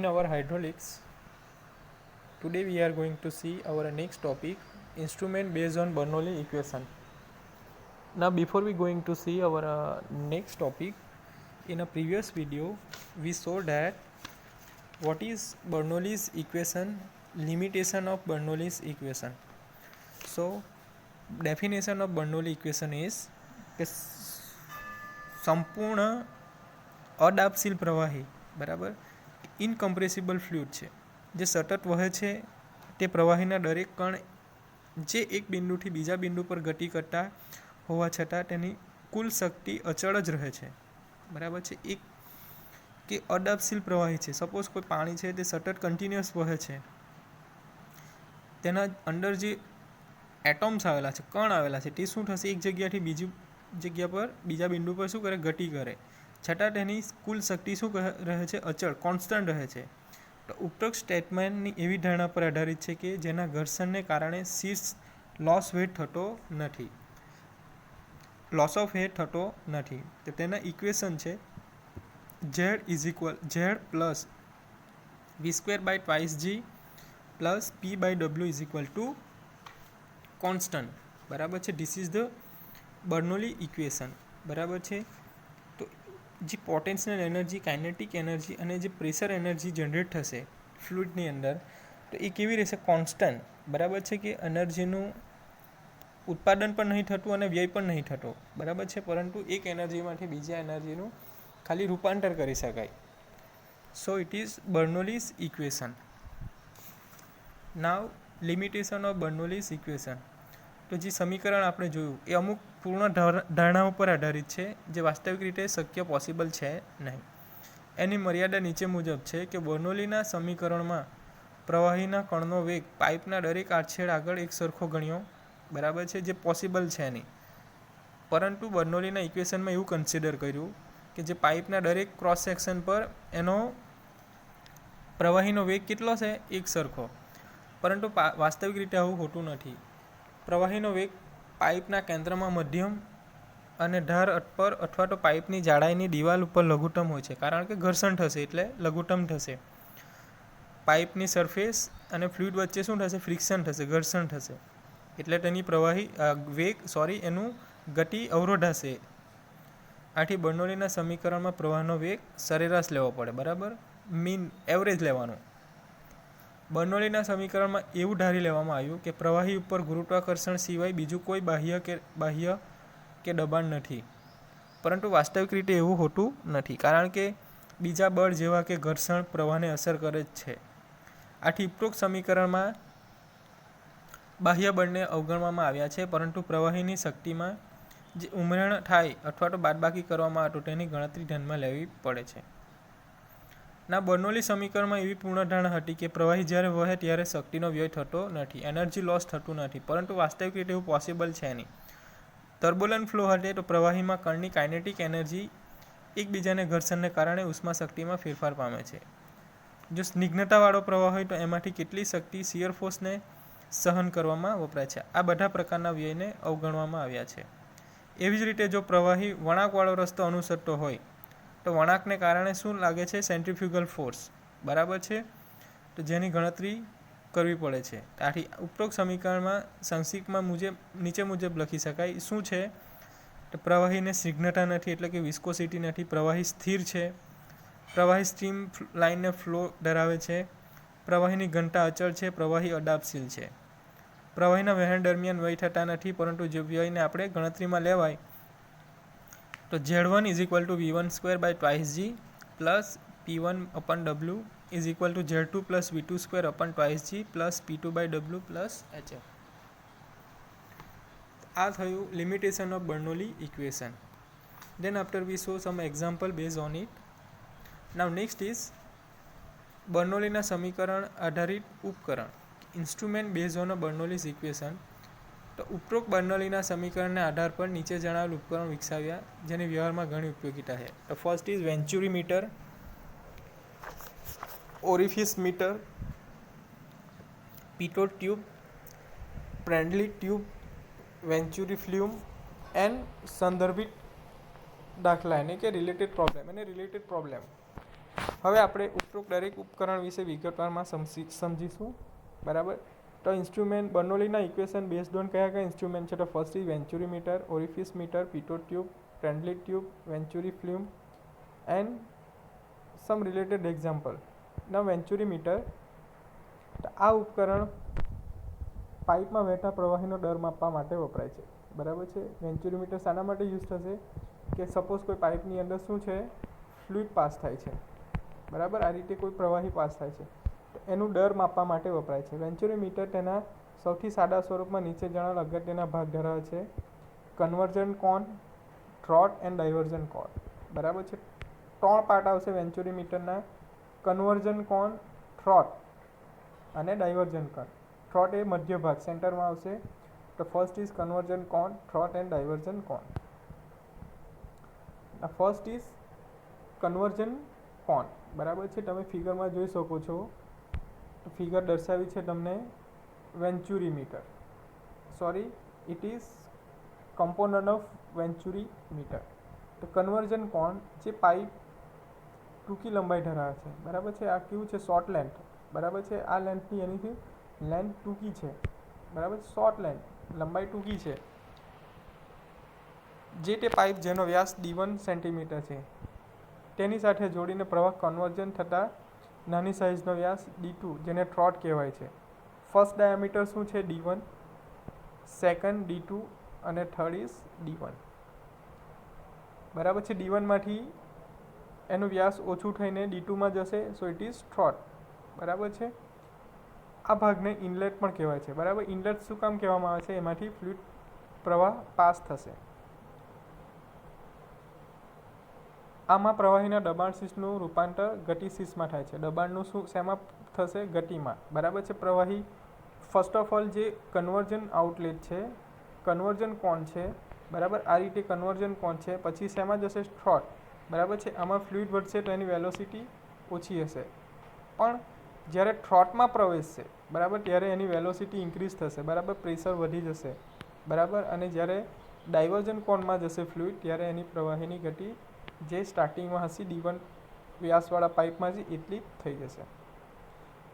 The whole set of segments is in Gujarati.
In our hydraulics, today we are going to see our next topic, instrument based on Bernoulli equation. Now before we going to see our next topic, in a previous video we saw that what is Bernoulli's equation, limitation of Bernoulli's equation. So definition of Bernoulli equation is કે સંપૂર્ણ અદાબશીલ પ્રવાહી બરાબર ઇનકમ્પ્રેસિબલ ફ્લુઇડ છે જે સતત વહે છે તે પ્રવાહીના દરેક કણ જે એક બિંદુથી બીજા બિંદુ પર ગતિ કરતા હોવા છતાં તેની કુલ શક્તિ અચળ જ રહે છે બરાબર છે એક કે અદાબશીલ પ્રવાહી છે સપોઝ કોઈ પાણી છે તે સતત કન્ટિન્યુઅસ વહે છે તેના અંદર જે એટમ્સ આવેલા છે કણ આવેલા છે તે શું થશે એક જગ્યાથી બીજી જગ્યા પર બીજા બિંદુ પર શું કરે ગતિ કરે છતાં તેની કુલ શક્તિ શું રહે છે અચળ કોન્સ્ટન્ટ રહે છે તો ઉપરોક્ત સ્ટેટમેન્ટની એવી ધારણા પર આધારિત છે કે જેના ઘર્ષણને કારણે શીર્ષ લોસ ઓફ હેડ થતો નથી તો તેના ઇક્વેશન છે z v²/2g plus p/w constant બરાબર છે this is the Bernoulli equation બરાબર છે તો જે પોટેન્શિયલ એનર્જી કાઇનેટિક એનર્જી અને જે પ્રેશર એનર્જી જનરેટ થશે ફ્લુઇડની અંદર તો એ કેવી રહેશે કોન્સ્ટન્ટ બરાબર છે કે એનર્જીનું ઉત્પાદન પણ નહીં થતું અને વ્યય પણ નહીં થતો બરાબર છે પરંતુ એક એનર્જીમાંથી બીજા એનર્જીનું ખાલી રૂપાંતર કરી શકાય so it is Bernoulli's equation now limitation of Bernoulli's equation તો જે સમીકરણ આપણે જોયું એ અમુક પૂર્ણ ધારણાઓ પર આધારિત છે જે વાસ્તવિક રીતે શક્ય પોસિબલ છે નહીં એની મર્યાદા નીચે મુજબ છે કે બર્નોલીના સમીકરણમાં પ્રવાહીના કણનો વેગ પાઇપના દરેક આડછેદ આગળ એક સરખો ગણ્યો બરાબર છે જે પોસિબલ છે નહીં પરંતુ બર્નોલીના ઇક્વેશનમાં એવું કન્સિડર કર્યું કે જે પાઇપના દરેક ક્રોસ સેક્શન પર એનો પ્રવાહીનો વેગ કેટલો છે એક સરખો પરંતુ વાસ્તવિક રીતે આવું હોતું નથી પ્રવાહીનો વેગ પાઇપના કેન્દ્રમાં મધ્યમ અને ધાર પર અથવા તો પાઇપની જાડાઈની દિવાલ ઉપર લઘુત્તમ હોય છે કારણ કે ઘર્ષણ થશે એટલે લઘુત્તમ થશે પાઇપની સરફેસ અને ફ્લુઇડ વચ્ચે શું થશે ફ્રિક્શન થશે ઘર્ષણ થશે એટલે તેની એનું ગતિ અવરોધાશે આથી બર્નોલીના સમીકરણમાં પ્રવાહનો વેગ સરેરાશ લેવો પડે બરાબર મીન એવરેજ લેવાનું બર્નોલીના સમીકરણમાં એવું ધારી લેવામાં આવ્યું કે પ્રવાહી ઉપર ગુરુત્વાકર્ષણ સિવાય બીજું કોઈ બાહ્ય કે દબાણ નથી પરંતુ વાસ્તવિક રીતે એવું હોતું નથી કારણ કે બીજા બળ જેવા કે ઘર્ષણ પ્રવાહને અસર કરે જ છે આથી ઉપરોક્ત સમીકરણમાં બાહ્ય બળને અવગણવામાં આવ્યા છે પરંતુ પ્રવાહીની શક્તિમાં જે ઉમેરણ થાય અથવા તો બાદબાકી કરવામાં આવે તો તેની ગણતરી ધ્યાનમાં લેવી પડે છે ના બર્નોલી સમીકરણમાં એવી પૂર્ણ ધારણા હતી કે પ્રવાહી જ્યારે વહે ત્યારે શક્તિનો વ્યય થતો નથી એનર્જી લોસ થતું નથી પરંતુ વાસ્તવિક રીતે એવું પોસિબલ છે નહીં ટર્બ્યુલન્ટ ફ્લો હશે તો પ્રવાહીમાં કણની કાઇનેટિક એનર્જી એકબીજાને ઘર્ષણને કારણે ઉષ્મા શક્તિમાં ફેરફાર પામે છે જો સ્નિગ્ધતાવાળો પ્રવાહ હોય તો એમાંથી કેટલી શક્તિ શિયર ફોર્સને સહન કરવામાં વપરાય છે આ બધા પ્રકારના વ્યયને અવગણવામાં આવ્યા છે એવી જ રીતે જો પ્રવાહી વળાંકવાળો રસ્તો અનુસરતો હોય તો વળાંકને કારણે શું લાગે છે સેન્ટ્રીફ્યુગલ ફોર્સ બરાબર છે તો જેની ગણતરી કરવી પડે છે આથી ઉપરોક્ત સમીકરણમાં સંક્ષિપ્તમાં નીચે મુજબ લખી શકાય શું છે તો પ્રવાહીને સ્નિગ્ધતા નથી એટલે કે વિસ્કોસિટી નથી પ્રવાહી સ્થિર છે પ્રવાહી સ્ટ્રીમ લાઇનને ફ્લો ધરાવે છે પ્રવાહીની ઘનતા અચળ છે પ્રવાહી અદાબશીલ છે પ્રવાહીના વહેણ દરમિયાન વ્યય થતા નથી પરંતુ જે વ્યયને આપણે ગણતરીમાં લેવાય તો Z1 = v²/2g plus p1/w = Z2 + v²/2g plus p2/w plus hf આ થયું limitation of Bernoulli equation then after we show some example based on it now next is બર્નોલીના સમીકરણ આધારિત ઉપકરણ ઇન્સ્ટ્રુમેન્ટ બેઝ ઓન બર્નોલીઝ ઇક્વેશન તો ઉપરોક્ત બર્નોલીના સમીકરણના આધાર પર નીચે જણાવેલ ઉપકરણ વિકસાવ્યા જેની વ્યવહારમાં ઘણી ઉપયોગિતા છે તો first is venturi meter orifice meter pitot tube Prandtl tube venturi flume and સંદર્ભિત દાખલા એને કે રિલેટેડ પ્રોબ્લેમ હવે આપણે ઉપરોક્ત દરેક ઉપકરણ વિશે વિગતવારમાં સમજીશું. બરાબર. તો ઇન્સ્ટ્રુમેન્ટ બર્નોલીના ઇક્વેશન બેઝડ ઓન કયા કયા ઇન્સ્ટ્રુમેન્ટ છે? તો first is venturi meter, orifice meter, pitot tube, Prandtl tube, venturi flume and some related example. ના વેન્ચુરી મીટર, આ ઉપકરણ પાઇપમાં વહેતા પ્રવાહીનો દર માપવા માટે વપરાય છે. બરાબર છે. વેન્ચુરી મીટર શાના માટે યુઝ થશે કે સપોઝ કોઈ પાઇપની અંદર શું છે, ફ્લુઇડ પાસ થાય છે. બરાબર, આ રીતે કોઈ પ્રવાહી પાસ થાય છે તો એનું દર માપવા માટે વપરાય છે. વેન્ચુરી મીટર તેના સૌથી સાદા સ્વરૂપમાં નીચે જણાવેલ અગત્યના ભાગ ધરાવે છે: conversion cone, throat and diversion cone. બરાબર છે. 3 પાર્ટ આવશે વેન્ચુરી મીટરના: કન્વર્ઝન કોન, થ્રોટ અને ડાયવર્ઝન કોન. થ્રોટ એ મધ્ય ભાગ સેન્ટરમાં આવશે. તો first is conversion cone, throat and diversion cone. First is conversion cone. બરાબર છે. તમે ફિગરમાં જોઈ શકો છો. ફિગર દર્શાવી છે તમને venturi meter. Sorry, it is component of venturi meter. તો કન્વર્ઝન કોન જે પાઇપ ટૂંકી લંબાઈ ધરાવે છે. બરાબર છે. આ કેવું છે? Short length. બરાબર છે. આ લેન્થની એનીથી લેન્થ ટૂંકી છે. બરાબર, શોર્ટ લેન્થ, લંબાઈ ટૂંકી છે. જે તે પાઇપ જેનો વ્યાસ D1 સેન્ટીમીટર છે તેની સાથે જોડીને પ્રવાહ કન્વર્ઝન થતાં નાની સાઇઝનો વ્યાસ D2 જેને થ્રોટ કહેવાય છે. ફર્સ્ટ ડાયામીટર શું છે? D1, સેકન્ડ D2 અને થર્ડ ઇઝ D1. બરાબર છે. D1માંથી એનું વ્યાસ ઓછું થઈને D2માં જશે, સો ઇટ ઇઝ થ્રોટ. બરાબર છે. આ ભાગને ઇનલેટ પણ કહેવાય છે. બરાબર, ઇનલેટ શું કામ કહેવામાં આવે છે? એમાંથી ફ્લુઇડ પ્રવાહ પાસ થશે. આમાં પ્રવાહીના દબાણ શીશનું રૂપાંતર ગતિશીશમાં થાય છે. દબાણનું શું શેમાં થશે? ગતિમાં. બરાબર છે. પ્રવાહી ફર્સ્ટ ઓફ ઓલ જે કન્વર્ઝન આઉટલેટ છે, કન્વર્ઝન કોન છે. બરાબર, આ રીતે કન્વર્ઝન કોન છે. પછી શેમાં જશે? થ્રોટ. બરાબર છે. આમાં ફ્લુઇડ વધશે તો એની વેલોસિટી ઓછી હશે. પણ જ્યારે થ્રોટમાં પ્રવેશશે, બરાબર, ત્યારે એની વેલોસિટી ઇન્ક્રીઝ થશે. બરાબર, પ્રેશર વધી જશે. બરાબર, અને જ્યારે ડાયવર્ઝન કોનમાં જશે ફ્લુઇડ, ત્યારે એની પ્રવાહીની ગતિ જે સ્ટાર્ટિંગમાં હશે D1 વ્યાસવાળા પાઇપમાં જ એટલી થઈ જશે.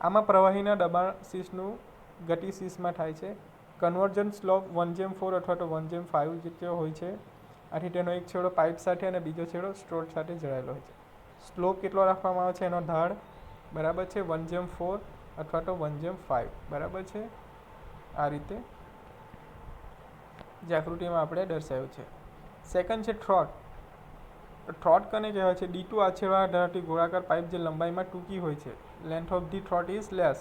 આમાં પ્રવાહીના દબાણ શીશનું ગતિશીશમાં થાય છે. કન્વર્ઝન સ્લોપ 1:4 અથવા તો 1:5 જેટલો હોય છે. આથી તેનો એક છેડો પાઇપ સાથે અને બીજો છેડો સ્ટ્રોટ સાથે જોડાયેલો હોય છે. સ્લોપ કેટલો રાખવામાં આવે છે? એનો ઢાળ, બરાબર છે, 1:4 અથવા તો 1:5. બરાબર છે. આ રીતે જે આકૃતિમાં આપણે દર્શાવ્યું છે. સેકન્ડ છે થ્રોટ. થ્રોટ કને કહેવાય છે? D2 આછેવાળા ધરાવતી ગોળાકાર પાઇપ જે લંબાઈમાં ટૂંકી હોય છે. Length of the throat is less.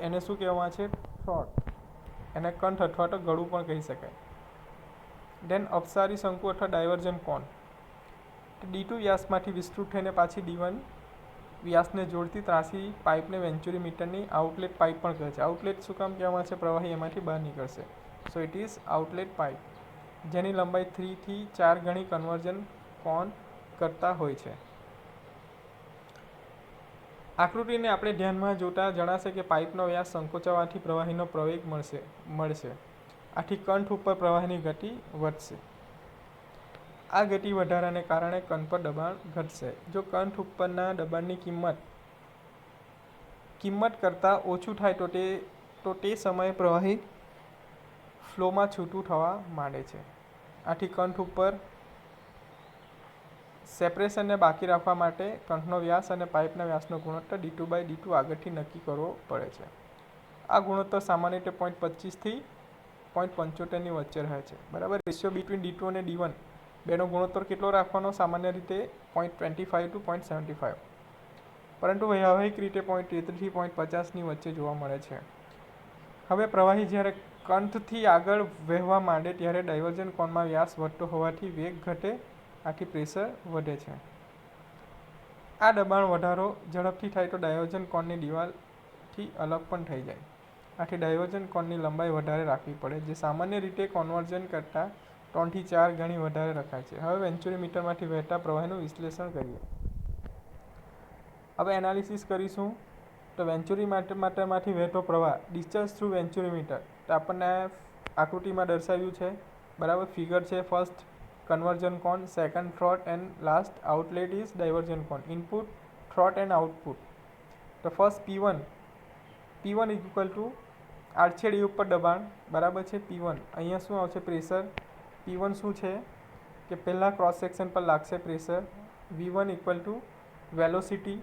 એને શું કહેવામાં છે? થ્રોટ. એને કંઠ અથવા તો ગળું પણ કહી શકાય. દેન અપસારી શંકુ અથવા ડાયવર્ઝન કોન. D2 વ્યાસમાંથી વિસ્તૃત થઈને પાછી D1 વ્યાસને જોડતી ત્રાંસી પાઇપને વેન્ચુરી મીટરની આઉટલેટ પાઇપ પણ કહે છે. આઉટલેટ શું કામ કહેવામાં છે? પ્રવાહી એમાંથી બહાર નીકળશે. સો ઇટ ઇઝ આઉટલેટ પાઇપ, જેની લંબાઈ 3 થી 4 ગણી કન્વર્ઝન કોન કરતા હોય છે. આકૃતિને આપણે ધ્યાનમાં જોતા જણાશે કે પાઇપનો વ્યાસ સંકોચાવાથી પ્રવાહીનો પ્રવેગ મળશે. આથી કંઠ ઉપર પ્રવાહીની ગતિ વધશે. આ ગતિ વધારાને કારણે કંઠ પર દબાણ ઘટશે. જો કંઠ ઉપરના દબાણની કિંમત કરતાં ઓછું થાય તો તે સમયે પ્રવાહી ફ્લોમાં છૂટું થવા માંડે છે. આથી કંઠ ઉપર સેપરેશનને બાકી રાખવા માટે કંઠનો વ્યાસ અને પાઇપના વ્યાસનો ગુણોત્તર D2/D2 આગળથી નક્કી કરવો પડે છે. આ ગુણોત્તર સામાન્ય રીતે 0.25 થી 0.75 ની વચ્ચે રહે છે. બરાબર, રેશિયો બિટવીન D2 અને D1 બેનો ગુણોત્તર કેટલો રાખવાનો? સામાન્ય રીતે 0.25 to 0.75, પરંતુ વ્યવહારિક રીતે 0.33 થી 0.50 ની વચ્ચે જોવા મળે છે. હવે પ્રવાહી જ્યારે કંઠથી આગળ વહેવા માંડે ત્યારે ડાયવર્ઝન કોનમાં વ્યાસ વધતો હોવાથી વેગ ઘટે, આથી પ્રેશર વધે છે. આ દબાણ વધારો ઝડપથી થાય તો ડાયવર્ઝન કોનની દિવાલથી અલગ પણ થઈ જાય. આથી ડાયવર્ઝન કોનની લંબાઈ વધારે રાખવી પડે, જે સામાન્ય રીતે કન્વર્ઝન કરતાં 3 થી 4 ગણી વધારે રખાય છે. હવે વેન્ચુરી મીટરમાંથી વહેતા પ્રવાહીનું વિશ્લેષણ કરીએ. હવે એનાલિસિસ કરીશું. તો વેન્ચુરી મીટરમાંથી વહેતો પ્રવાહ ડિસ્ચાર્જ થ્રુ વેન્ચુરી મીટર. તો આપણને આકૃતિમાં દર્શાવ્યું છે. બરાબર, ફિગર છે. First conversion cone, second throat and last outlet is diversion cone. Input throat and output. તો first P1 is equal to આડછેદ એ ઉપર દબાણ બરાબર છે P1. અહીંયા શું આવશે પ્રેશર. P1 શું છે કે પહેલાં ક્રોસ સેક્શન પર લાગશે pressure. V1 equal to velocity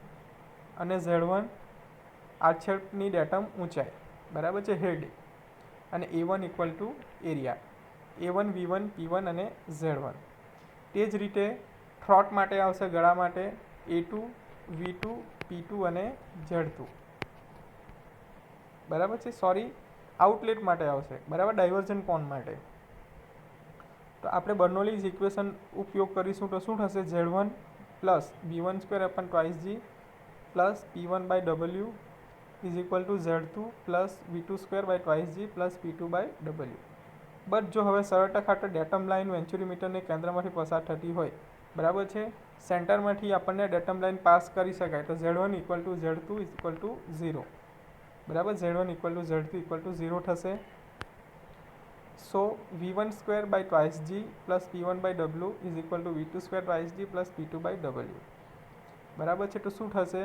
અને Z1 આડછેદની ડેટમ ઊંચાઈ બરાબર છે હેડ. અને A1 equal to area. A1 V1 P1 અને Z1. તે જ રીતે થ્રોટ માટે આવશે ગળા માટે A2 V2 P2 અને Z2 બરાબર છે. આઉટલેટ માટે આવશે બરાબર ડાયવર્ઝન કોન માટે. તો આપણે બર્નોલીઝ ઇક્વેશન ઉપયોગ કરીશું તો શું થશે Z1 plus V1 square upon twice G plus P1 by W is equal to Z2 plus V2 square by twice G plus P2 by W. But જો હવે સરળતા ખાતર ડેટમ લાઇન વેન્ચ્યુરીમીટરને કેન્દ્રમાંથી પસાર થતી હોય બરાબર છે, સેન્ટરમાંથી આપણને ડેટમ લાઇન પાસ કરી શકાય તો Z1 equal to Z2 is equal to 0 બરાબર. Z1 equal to Z2 equal to 0 થશે. So V1 square by twice G plus P1 by W is equal to V2 square twice G plus P2 by W બરાબર છે. તો શું થશે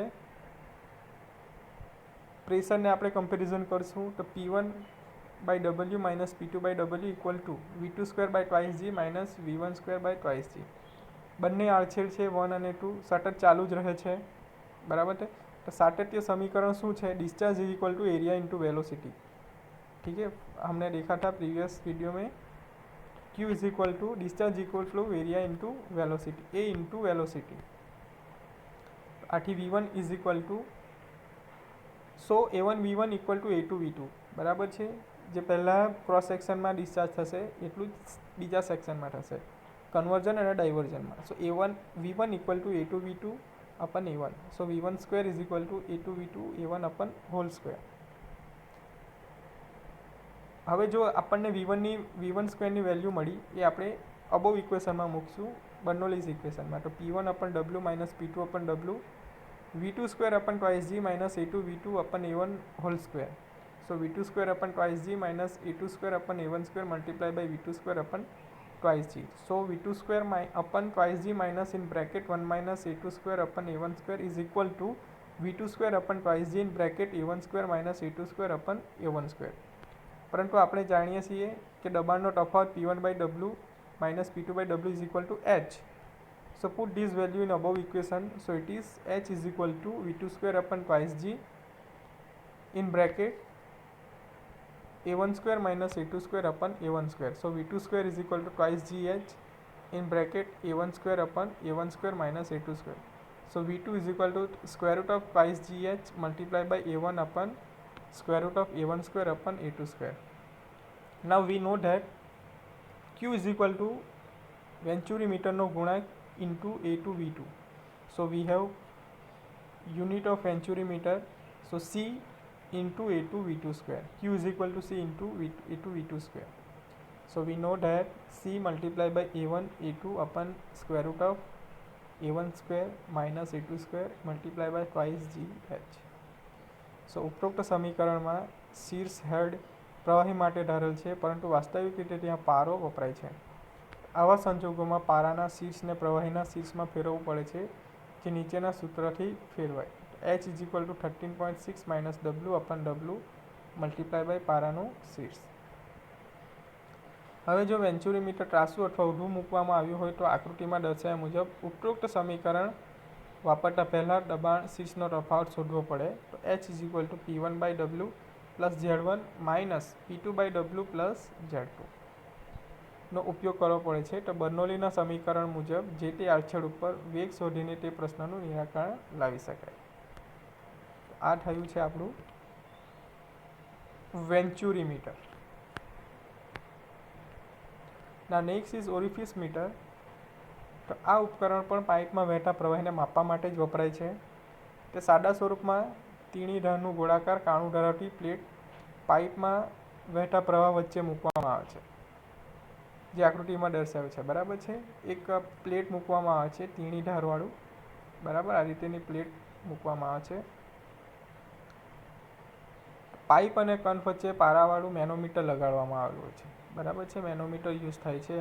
પ્રેશરને આપણે કમ્પેરિઝન કરશું તો P1 by W minus P2 by W equal to V2 square by twice G minus V1 square by twice G. બંને આડછેદ છે 1 અને 2 સતત ચાલુ જ રહે છે બરાબર છે. तो सातत्य समीकरण शू है discharge is equal to area into velocity. ठीक है, हमने देखा था प्रीवियस वीडियो में Q is equal to discharge equal to area into velocity A into velocity. आठी V1 is equal to so A1 V1 equal to A2 V2 बराबर है. जे पहला क्रॉस सेक्शन में डिस्चार्ज थशे एटलू बीजा सेक्शन में थशे कन्वर्जन और डाइवर्जन में. So A1 V1 equal to A2 V2 upon A1. So V1 square is equal to A2 V2 A1 upon whole square. हवे जो आपने V1 स्क्वेर की वेल्यू मળી એ આપણે અબોવ ઇક્વેશનમાં મૂકશું બર્નોલીઝ ઇક્વેશનમાં. તો P1 upon W minus P2 upon W V2 square upon twice G minus A2 V2 upon A1 whole square. So V2 square upon twice G minus A2 square upon A1 square multiply by V2 square upon twice G. So V2 square upon twice G minus in bracket 1 minus A2 square upon A1 square is equal to V2 square upon twice G in bracket A1 square minus A2 square upon A1 square. परंतु આપણે જાણીએ છીએ કે દબાણનો તફાવત P1 by W minus P2 by W is equal to H. So put this value in above equation. So it is H is equal to V2 square upon twice G in bracket A1 square minus A2 square upon A1 square. So V2 square is equal to twice GH in bracket A1 square upon A1 square minus A2 square. So V2 is equal to square root of twice GH multiplied by A1 upon square root of A1 square upon A2 square. Now we know that Q is equal to Venturi meter no गुणांक into A2 V2. So we have unit of Venturi meter. So C into A2 V2 square. Q is equal to C into A2 V2 square. So we know that C multiplied by A1 A2 upon square root of A1 square minus A2 square multiplied by twice GH. सो उपरोक्त समीकरण में शीर्ष हेड प्रवाही माटे धारेल है, परंतु वास्तविक रीते त्यां पारो वपराय है. आवा संजोगों में पाराना शीर्ष ने प्रवाहीना शीर्ष में फेरववू पड़े छे, जे नीचेना सूत्रथी फेरवाय. H is equal to 13.6 minus W अपन W मल्टीप्लाय बाय पारानु शीर्ष. हवे जो वेंचुरी मीटर ત્રાસુ अथवा ઊંધું મૂકવામાં આવ્યું હોય તો આકૃતિમાં દર્શાવ્યા મુજબ ઉપરોક્ત સમીકરણ वापरता पहला दबाण शीर्षનો તફાવત શોધવો પડે. તો H is equal to P1 by W plus Z1 minus P2 by W plus Z2 નો ઉપયોગ કરવો પડે છે. તો બર્નોલીના સમીકરણ મુજબ જે તે આડછેદ ઉપર વેગ શોધીને તે પ્રશ્નનું નિરાકરણ લાવી શકાય. આ થયું છે આપણું વેન્ચુરી મીટર. ના નેક્સ્ટ ઇઝ ઓરિફિસ મીટર. તો આ ઉપકરણ પણ પાઇપમાં વહેતા પ્રવાહીને માપવા માટે જ વપરાય છે. તે સાદા સ્વરૂપમાં તીણી ધારનું ગોળાકાર કાણું ધરાવતી પ્લેટ પાઇપમાં વહેતા પ્રવાહ વચ્ચે મૂકવામાં આવે છે, જે આકૃતિમાં દર્શાવ્યું છે બરાબર છે. એક પ્લેટ મૂકવામાં આવે છે તીણી ધારવાળું બરાબર, આ રીતેની પ્લેટ મૂકવામાં આવે છે. પાઇપ અને કન વચ્ચે પારાવાળું મેનોમીટર લગાડવામાં આવેલું હોય છે બરાબર છે. મેનોમીટર યુઝ થાય છે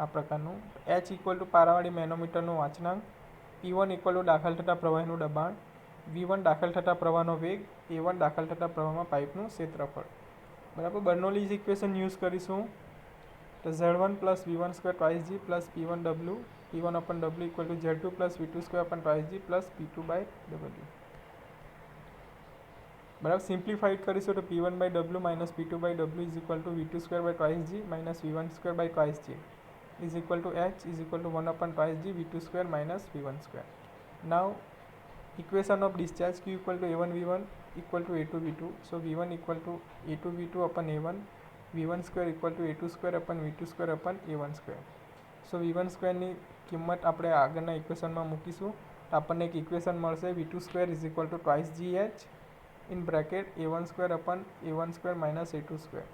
આ પ્રકારનું. H ઇક્વલ ટુ પારાવાળી મેનોમીટરનું વાંચનાંક, P1 ઇક્વલ ટુ દાખલ થતા પ્રવાહીનું દબાણ, V1 દાખલ થતા પ્રવાહનો વેગ, A1 દાખલ થતા પ્રવાહમાં પાઇપનું ક્ષેત્રફળ. બરાબર. બર્નોલીઝ ઇક્વેશન યુઝ કરીશું તો Z1 plus V1 square twice G plus P1W P1 W equal to Z2 plus V2 square twice G plus P2/W. બરાબર. સિમ્પ્લિફાઈડ કરીશું તો P1/W minus P2/W is equal to V2 square by twice G minus V1 square by twice G is equal to H is equal to 1 twice G V2 square minus V1 square. Now equation of discharge Q equal to A1 V1 equal to A2 V2. So V1 equal to A2 V2 upon A1, V1 square equal to A2 square upon V2 square upon A1 square. So V1 square ની કિંમત આપણે આગળના ઇક્વેશનમાં મૂકીશું તો આપણને એક ઇક્વેશન મળશે V2 square is equal to twice GH in bracket A1 square upon A1 square minus A2 square.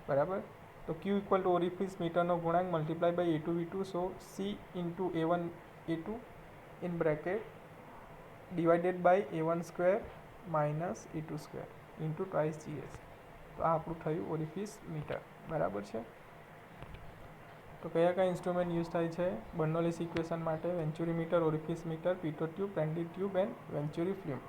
બરાબર. તો Q equal to ઓરિફિસ મીટરનો ગુણાંક multiply by A2 V2. So C into A1 A2 in bracket divided by A1 square minus A2 square into twice GH. તો આ આપણું થયું ઓરિફિસ મીટર. બરાબર છે. તો કયા ઇન્સ્ટ્રુમેન્ટ યુઝ થાય છે બર્નોલીઝ ઇક્વેશન માટે? Venturi meter, orifice meter, pitot tube, Prandtl tube and venturi film.